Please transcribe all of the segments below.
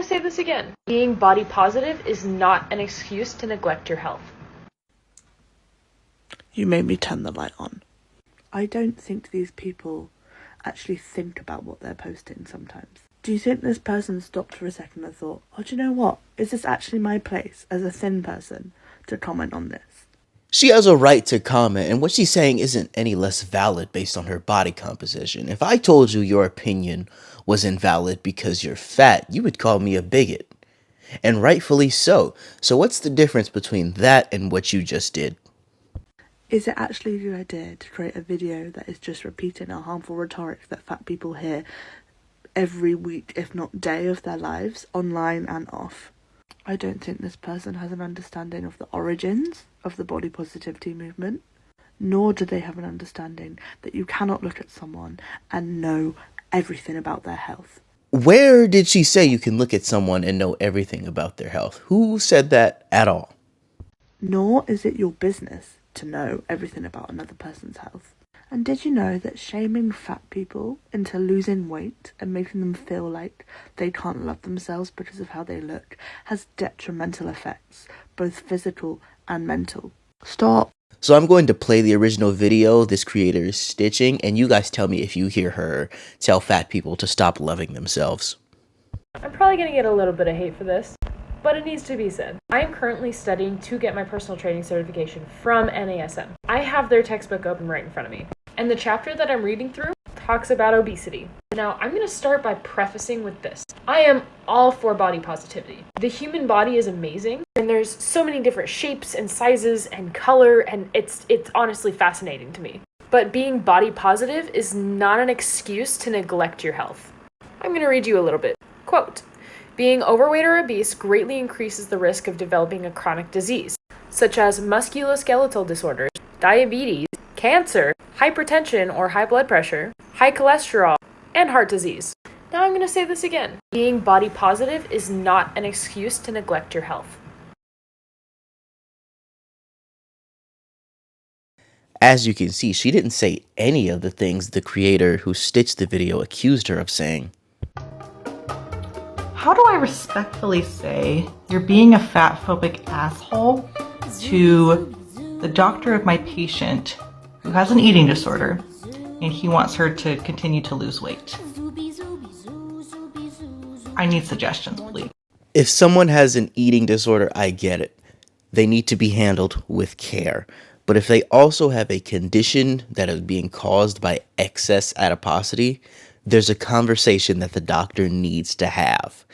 I'll say this again. Being body positive is not an excuse to neglect your health. You made me turn the light on. I don't think these people actually think about what they're posting sometimes. Do you think this person stopped for a second and thought, oh, do you know what? Is this actually my place as a thin person to comment on this? She has a right to comment, and what she's saying isn't any less valid based on her body composition. If I told you your opinion was invalid because you're fat, you would call me a bigot. And rightfully so. So what's the difference between that and what you just did? Is it actually a good idea to create a video that is just repeating a harmful rhetoric that fat people hear every week, if not day, of their lives, online and off? I don't think this person has an understanding of the origins of the body positivity movement, nor do they have an understanding that you cannot look at someone and know everything about their health. Where did she say you can look at someone and know everything about their health? Who said that at all? Nor is it your business to know everything about another person's health. And did you know that shaming fat people into losing weight and making them feel like they can't love themselves because of how they look has detrimental effects, both physical and mental? Stop. So I'm going to play the original video this creator is stitching, and you guys tell me if you hear her tell fat people to stop loving themselves. I'm probably going to get a little bit of hate for this, but it needs to be said. I am currently studying to get my personal training certification from NASM. I have their textbook open right in front of me, and the chapter that I'm reading through talks about obesity. Now, I'm going to start by prefacing with this. I am all for body positivity. The human body is amazing, and there's so many different shapes and sizes and color, and it's honestly fascinating to me. But being body positive is not an excuse to neglect your health. I'm going to read you a little bit. Quote, "Being overweight or obese greatly increases the risk of developing a chronic disease, such as musculoskeletal disorders, diabetes, cancer, hypertension or high blood pressure, high cholesterol, and heart disease." Now I'm going to say this again. Being body positive is not an excuse to neglect your health. As you can see, she didn't say any of the things the creator who stitched the video accused her of saying. How do I respectfully say you're being a fat-phobic asshole to the doctor of my patient who has an eating disorder and he wants her to continue to lose weight? I need suggestions, please. If someone has an eating disorder, I get it. They need to be handled with care. But if they also have a condition that is being caused by excess adiposity, there's a conversation that the doctor needs to have.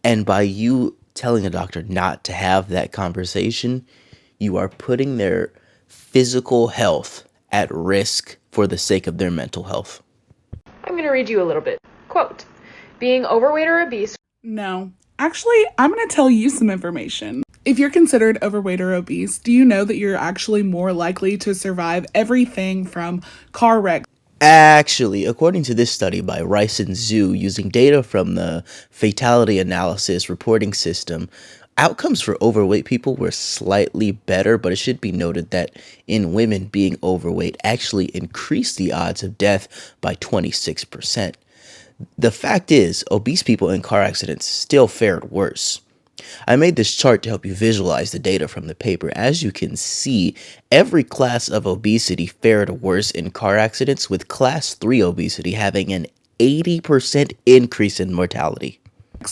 And by you telling a doctor not to have that conversation, you are putting their physical health at risk for the sake of their mental health. I'm going to read you a little bit. Quote, "Being overweight or obese..." No. Actually, I'm going to tell you some information. If you're considered overweight or obese, do you know that you're actually more likely to survive everything from car wrecks? Actually, according to this study by Rice and Zhu, using data from the fatality analysis reporting system, outcomes for overweight people were slightly better, but it should be noted that in women, being overweight actually increased the odds of death by 26%. The fact is, obese people in car accidents still fared worse. I made this chart to help you visualize the data from the paper. As you can see, every class of obesity fared worse in car accidents, with class 3 obesity having an 80% increase in mortality.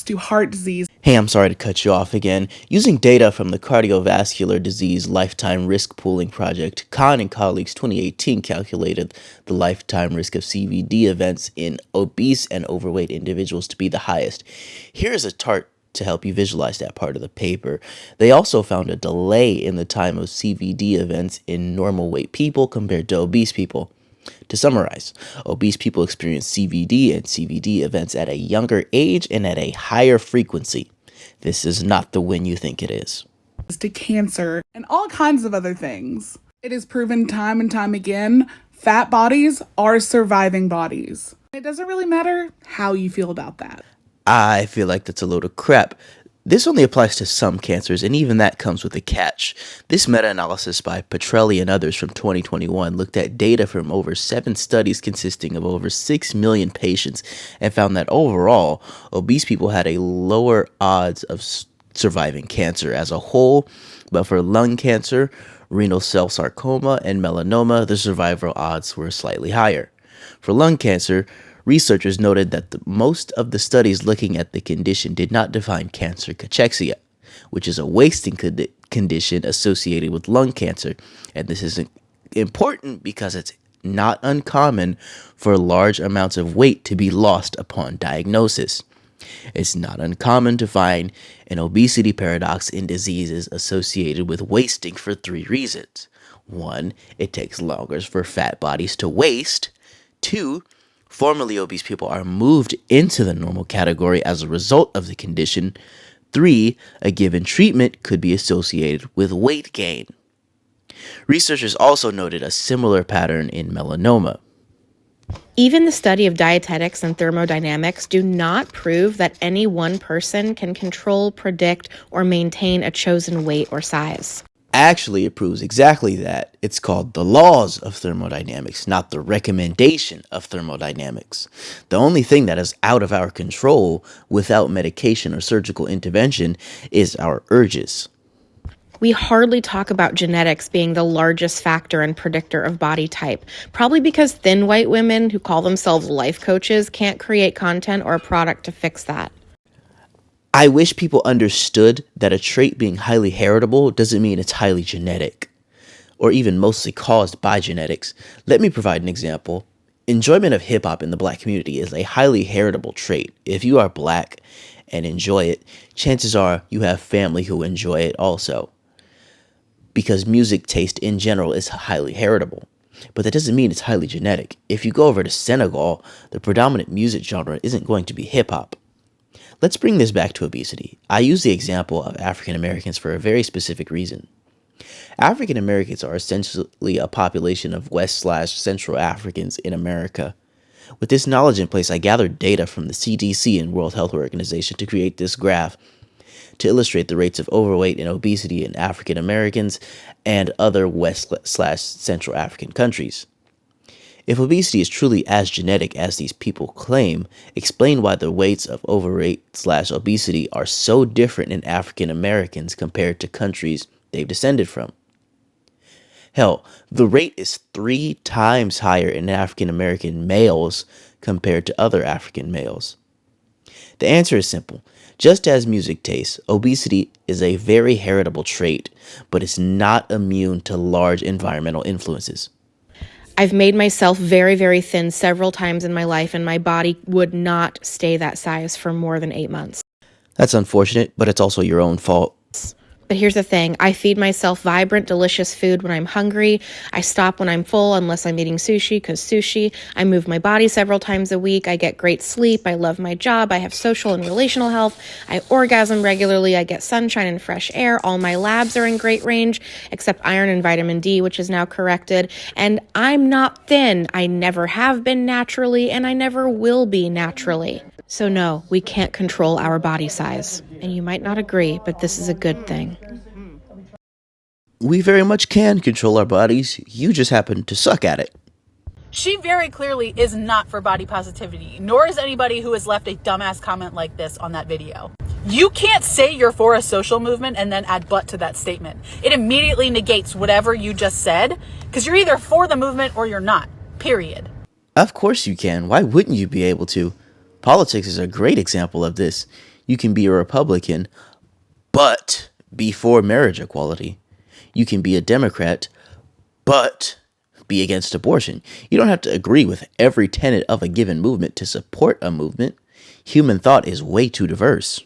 To heart disease. Hey, I'm sorry to cut you off again. Using data from the Cardiovascular Disease Lifetime Risk Pooling Project, Khan and colleagues 2018 calculated the lifetime risk of CVD events in obese and overweight individuals to be the highest. Here's a chart to help you visualize that part of the paper. They also found a delay in the time of CVD events in normal weight people compared to obese people. To summarize, obese people experience CVD and CVD events at a younger age and at a higher frequency. This is not the win you think it is. To cancer and all kinds of other things. It is proven time and time again, fat bodies are surviving bodies. It doesn't really matter how you feel about that. I feel like that's a load of crap. This only applies to some cancers, and even that comes with a catch. This meta-analysis by Petrelli and others from 2021 looked at data from over 7 studies consisting of over 6 million patients and found that overall, obese people had a lower odds of surviving cancer as a whole, but for lung cancer, renal cell sarcoma, and melanoma, the survival odds were slightly higher. For lung cancer, researchers noted that most of the studies looking at the condition did not define cancer cachexia, which is a wasting condition associated with lung cancer. And this is important because it's not uncommon for large amounts of weight to be lost upon diagnosis. It's not uncommon to find an obesity paradox in diseases associated with wasting for 3 reasons. 1, it takes longer for fat bodies to waste. 2, formerly obese people are moved into the normal category as a result of the condition. 3, a given treatment could be associated with weight gain. Researchers also noted a similar pattern in melanoma. Even the study of dietetics and thermodynamics do not prove that any one person can control, predict, or maintain a chosen weight or size. Actually, it proves exactly that. It's called the laws of thermodynamics, not the recommendation of thermodynamics. The only thing that is out of our control without medication or surgical intervention is our urges. We hardly talk about genetics being the largest factor and predictor of body type, probably because thin white women who call themselves life coaches can't create content or a product to fix that. I wish people understood that a trait being highly heritable doesn't mean it's highly genetic, or even mostly caused by genetics. Let me provide an example. Enjoyment of hip-hop in the Black community is a highly heritable trait. If you are Black and enjoy it, chances are you have family who enjoy it also, because music taste in general is highly heritable. But that doesn't mean it's highly genetic. If you go over to Senegal, the predominant music genre isn't going to be hip-hop. Let's bring this back to obesity. I use the example of African Americans for a very specific reason. African Americans are essentially a population of West/Central Africans in America. With this knowledge in place, I gathered data from the CDC and World Health Organization to create this graph to illustrate the rates of overweight and obesity in African Americans and other West/Central African countries. If obesity is truly as genetic as these people claim, explain why the rates of overweight/obesity are so different in African Americans compared to countries they've descended from. Hell, the rate is 3 times higher in African American males compared to other African males. The answer is simple. Just as music tastes, obesity is a very heritable trait, but it's not immune to large environmental influences. I've made myself very, very thin several times in my life, and my body would not stay that size for more than 8 months. That's unfortunate, but it's also your own fault. But here's the thing. I feed myself vibrant, delicious food when I'm hungry. I stop when I'm full unless I'm eating sushi, because sushi. I move my body several times a week. I get great sleep. I love my job. I have social and relational health. I orgasm regularly. I get sunshine and fresh air. All my labs are in great range, except iron and vitamin D, which is now corrected. And I'm not thin. I never have been naturally, and I never will be naturally. So no, we can't control our body size. And you might not agree, but this is a good thing. We very much can control our bodies. You just happen to suck at it. She very clearly is not for body positivity, nor is anybody who has left a dumbass comment like this on that video. You can't say you're for a social movement and then add but to that statement. It immediately negates whatever you just said, because you're either for the movement or you're not, period. Of course you can. Why wouldn't you be able to? Politics is a great example of this. You can be a Republican, but be for marriage equality. You can be a Democrat, but be against abortion. You don't have to agree with every tenet of a given movement to support a movement. Human thought is way too diverse.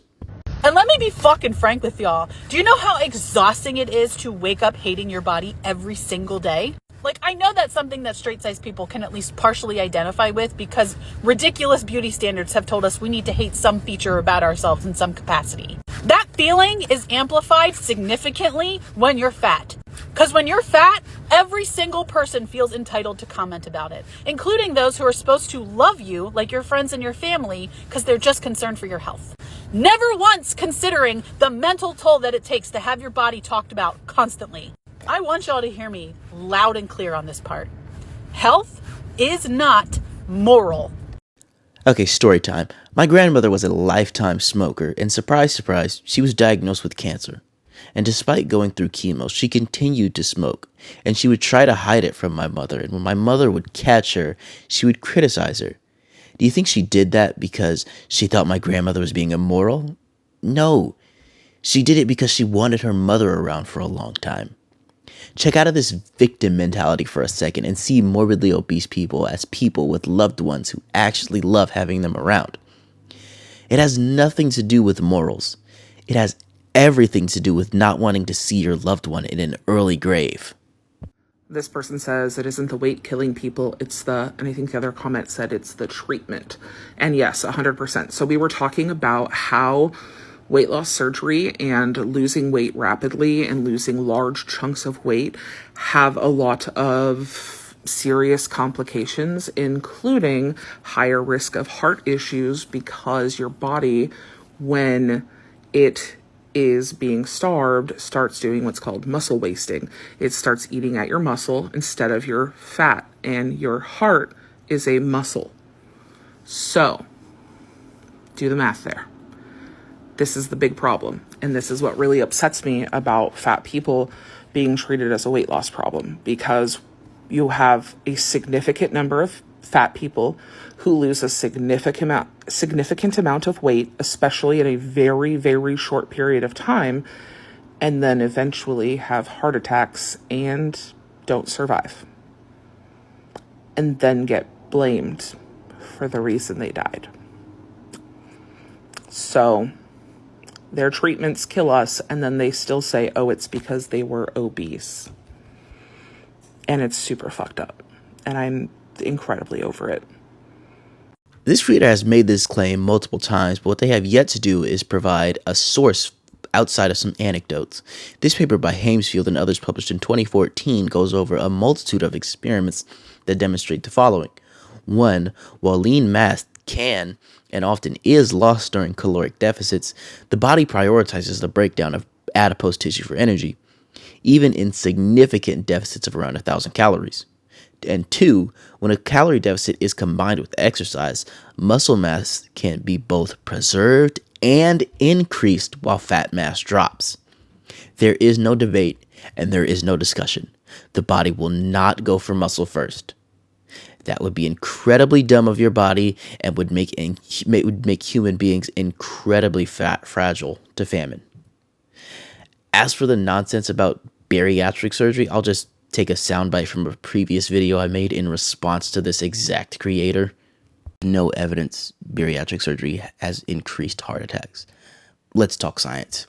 And let me be fucking frank with y'all. Do you know how exhausting it is to wake up hating your body every single day? Like, I know that's something that straight-sized people can at least partially identify with, because ridiculous beauty standards have told us we need to hate some feature about ourselves in some capacity. That feeling is amplified significantly when you're fat. Because when you're fat, every single person feels entitled to comment about it, including those who are supposed to love you, like your friends and your family, because they're just concerned for your health. never once considering the mental toll that it takes to have your body talked about constantly. I want y'all to hear me loud and clear on this part. Health is not moral. Okay, story time. My grandmother was a lifetime smoker, and surprise, surprise, she was diagnosed with cancer. And despite going through chemo, she continued to smoke, and she would try to hide it from my mother, and when my mother would catch her, she would criticize her. Do you think she did that because she thought my grandmother was being immoral? No. She did it because she wanted her mother around for a long time. Check out of this victim mentality for a second and see morbidly obese people as people with loved ones who actually love having them around. It has nothing to do with morals. It has everything to do with not wanting to see your loved one in an early grave. This person says it isn't the weight killing people, and I think the other comment said it's the treatment. And yes, 100%. So we were talking about how weight loss surgery and losing weight rapidly and losing large chunks of weight have a lot of serious complications, including higher risk of heart issues, because your body, when it is being starved, starts doing what's called muscle wasting. It starts eating at your muscle instead of your fat, and your heart is a muscle. So, do the math there. This is the big problem, and this is what really upsets me about fat people being treated as a weight loss problem, because you have a significant number of fat people who lose a significant amount of weight, especially in a very, very short period of time, and then eventually have heart attacks and don't survive, and then get blamed for the reason they died. So their treatments kill us, and then they still say, oh, it's because they were obese. And it's super fucked up. And I'm incredibly over it. This reader has made this claim multiple times, but what they have yet to do is provide a source outside of some anecdotes. This paper by Hamesfield and others published in 2014 goes over a multitude of experiments that demonstrate the following. 1. While lean mass can and often is lost during caloric deficits, the body prioritizes the breakdown of adipose tissue for energy, even in significant deficits of around 1,000 calories. And 2, when a calorie deficit is combined with exercise, muscle mass can be both preserved and increased while fat mass drops. There is no debate and there is no discussion. The body will not go for muscle first. That would be incredibly dumb of your body and would make human beings incredibly fragile to famine. As for the nonsense about bariatric surgery, I'll just take a soundbite from a previous video I made in response to this exact creator. No evidence bariatric surgery has increased heart attacks. Let's talk science.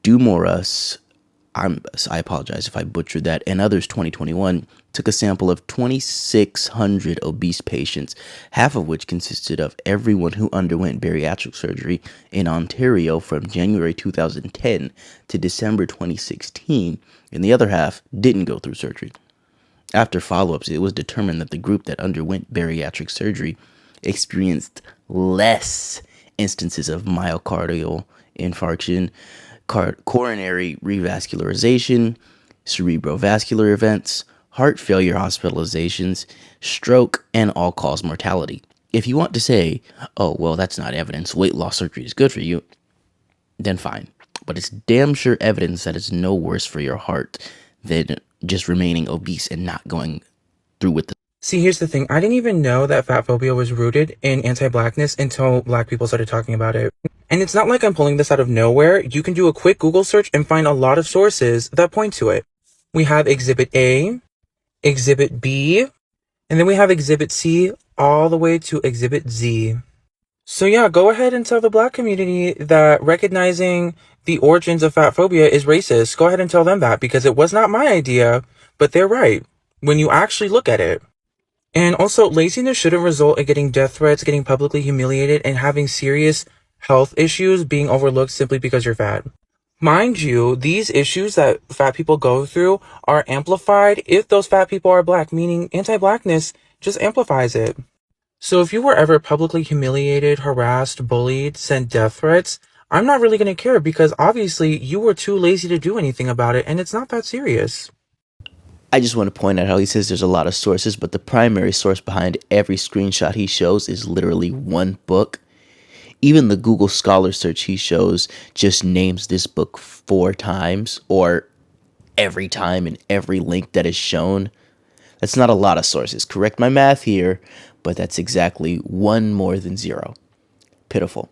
Dumoras, I apologize if I butchered that, and others 2021 took a sample of 2,600 obese patients, half of which consisted of everyone who underwent bariatric surgery in Ontario from January 2010 to December 2016, and the other half didn't go through surgery. After follow-ups, it was determined that the group that underwent bariatric surgery experienced less instances of myocardial infarction, coronary revascularization, cerebrovascular events, heart failure hospitalizations, stroke, and all-cause mortality. If you want to say, oh, well, that's not evidence, weight loss surgery is good for you, then fine. But it's damn sure evidence that it's no worse for your heart than just remaining obese and not going through with the... See, here's the thing. I didn't even know that fat phobia was rooted in anti-blackness until black people started talking about it. And it's not like I'm pulling this out of nowhere. You can do a quick Google search and find a lot of sources that point to it. We have Exhibit A, Exhibit B, and then we have Exhibit C all the way to Exhibit Z. So yeah, go ahead and tell the black community that recognizing the origins of fat phobia is racist. Go ahead and tell them that, because it was not my idea, but they're right when you actually look at it. And also, laziness shouldn't result in getting death threats, getting publicly humiliated, and having serious health issues being overlooked simply because you're fat. Mind you, these issues that fat people go through are amplified if those fat people are black, meaning anti-blackness just amplifies it. So if you were ever publicly humiliated, harassed, bullied, sent death threats, I'm not really going to care because obviously you were too lazy to do anything about it and it's not that serious. I just want to point out how he says there's a lot of sources, but the primary source behind every screenshot he shows is literally one book. Even the Google Scholar search he shows just names this book 4 times, or every time in every link that is shown. That's not a lot of sources. Correct my math here, but that's exactly one more than 0. Pitiful.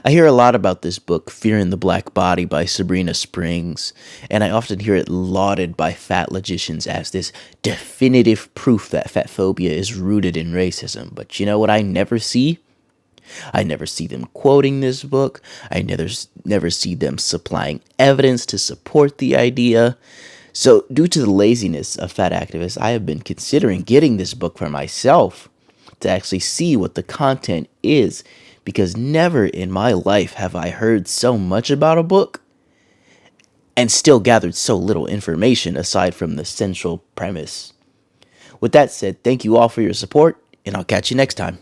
I hear a lot about this book, Fear in the Black Body by Sabrina Springs, and I often hear it lauded by fat logicians as this definitive proof that fat phobia is rooted in racism. But you know what I never see? I never see them quoting this book. I never see them supplying evidence to support the idea. So, due to the laziness of fat activists, I have been considering getting this book for myself to actually see what the content is, because never in my life have I heard so much about a book and still gathered so little information aside from the central premise. With that said, thank you all for your support, and I'll catch you next time.